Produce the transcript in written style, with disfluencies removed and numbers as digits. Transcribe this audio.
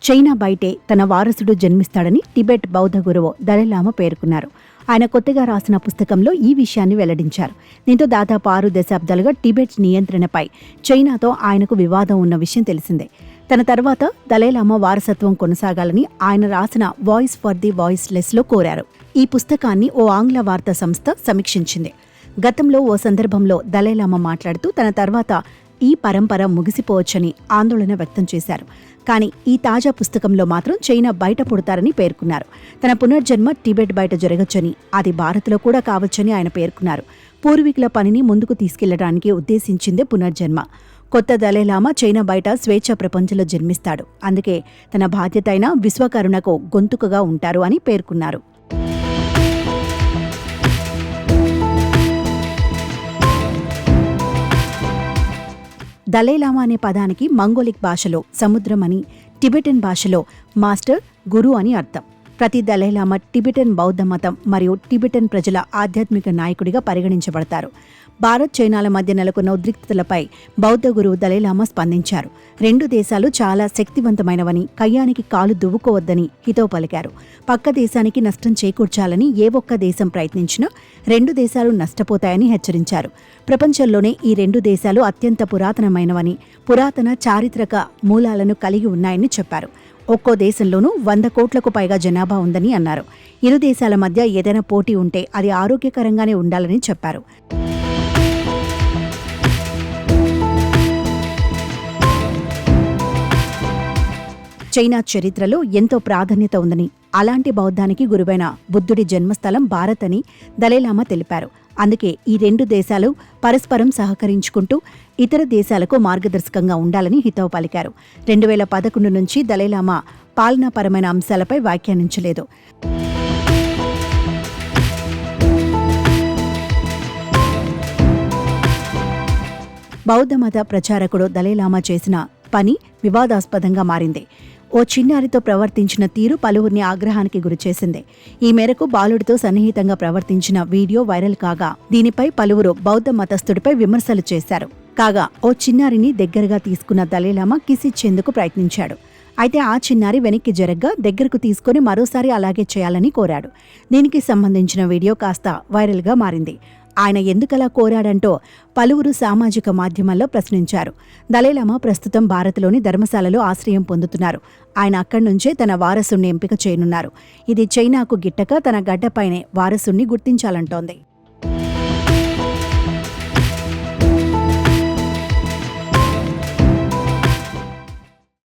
China బయటే తన వారసుడు జన్మిస్తాడని టిబెట్ బౌద్ధ గురువు దలైలామా పేర్కొన్నారు. ఆయన కొత్తగా రాసిన పుస్తకంలో ఈ విషయాన్ని వెల్లడించారు. దీంతో దాదాపు 6 దశాబ్దాలుగా టిబెట్ నియంత్రణపై చైనాతో ఆయనకు వివాదం ఉన్న విషయం తెలిసిందే. తన తర్వాత దలైలామా వారసత్వం కొనసాగాలని ఆయన రాసిన వాయిస్ ఫర్ ది వాయిస్లెస్లో కోరారు. ఈ పుస్తకాన్ని ఓ ఆంగ్ల వార్తా సంస్థ సమీక్షించింది. గతంలో ఓ సందర్భంలో దలైలామా మాట్లాడుతూ తన తర్వాత ఈ పరంపర ముగిసిపోవచ్చని ఆందోళన వ్యక్తం చేశారు. కానీ ఈ తాజా పుస్తకంలో మాత్రం చైనా బయట పుడతారని పేర్కొన్నారు. తన పునర్జన్మ టిబెట్ బయట జరగచ్చని, అది భారత్లో కూడా కావచ్చని ఆయన పేర్కొన్నారు. పూర్వీకుల పనిని ముందుకు తీసుకెళ్లడానికి ఉద్దేశించిందే పునర్జన్మ. కొత్త దలైలామా చైనా బయట స్వేచ్ఛ ప్రపంచంలో జన్మిస్తాడు. అందుకే తన బాధ్యత అయిన విశ్వకరుణకు గొంతుకగా ఉంటారు అని పేర్కొన్నారు. దలైలామా అనే పదానికి మంగోలిక్ భాషలో సముద్రం అని, టిబెటన్ భాషలో మాస్టర్, గురు అని అర్థం. ప్రతి దలైలామా టిబెటన్ బౌద్ధ మతం మరియు టిబెటన్ ప్రజల ఆధ్యాత్మిక నాయకుడిగా పరిగణించబడతారు. భారత్ చైనాల మధ్య నెలకొన్న ఉద్రిక్తతలపై బౌద్ధ గురువు దలైలామా స్పందించారు. 2 దేశాలు చాలా శక్తివంతమైనవని, కయ్యానికి కాలు దువ్వుకోవద్దని హితవు పలికారు. పక్క దేశానికి నష్టం చేకూర్చాలని ఏ ఒక్క దేశం ప్రయత్నించినా 2 దేశాలు నష్టపోతాయని హెచ్చరించారు. ప్రపంచంలోనే ఈ 2 దేశాలు అత్యంత పురాతనమైనవని, పురాతన చారిత్రక మూలాలను కలిగి ఉన్నాయని చెప్పారు. ఒక్కో దేశంలోనూ 100 కోట్లకు పైగా జనాభా ఉందని అన్నారు. ఇరు దేశాల మధ్య ఏదైనా పోటీ ఉంటే అది ఆరోగ్యకరంగానే ఉండాలని చెప్పారు. చైనా చరిత్రలో ఎంతో ప్రాధాన్యత ఉందని, అలాంటి బౌద్ధానికి గురువైన బుద్ధుడి జన్మస్థలం భారత్ అని దలైలామా తెలిపారు. అందుకే ఈ 2 దేశాలు పరస్పరం సహకరించుకుంటూ ఇతర దేశాలకు మార్గదర్శకంగా ఉండాలని హితవు పలికారు. 2011 నుంచి దలైలామా పాలనాపరమైన అంశాలపై వ్యాఖ్యానించలేదు. బౌద్ధ మత ప్రచారకుడు దలైలామా చేసిన పని వివాదాస్పదంగా మారింది. ఓ చిన్నారితో ప్రవర్తించిన తీరు పలువురిని ఆగ్రహానికి గురిచేసింది. ఈ మేరకు బాలుడితో సన్నిహితంగా ప్రవర్తించిన వీడియో వైరల్ కాగా, దీనిపై పలువురు బౌద్ధ మతస్థుడిపై విమర్శలు చేశారు. కాగా ఓ చిన్నారిని దగ్గరగా తీసుకున్న దలైలామా కిస్ ఇచ్చేందుకు ప్రయత్నించాడు. అయితే ఆ చిన్నారి వెనక్కి జరగ్గా దగ్గరకు తీసుకుని మరోసారి అలాగే చేయాలని కోరాడు. దీనికి సంబంధించిన వీడియో కాస్త వైరల్గా మారింది. ఆయన ఎందుకలా కోరాడంటో పలువురు సామాజిక మాధ్యమాల్లో ప్రశ్నించారు. దలైలామా ప్రస్తుతం భారత్లోని ధర్మశాలలో ఆశ్రయం పొందుతున్నారు. ఆయన అక్కడి నుంచే తన వారసుణ్ణి ఎంపిక చేయనున్నారు. ఇది చైనాకు గిట్టక తన గడ్డపైనే వారసుణ్ణి గుర్తించాలంటోంది.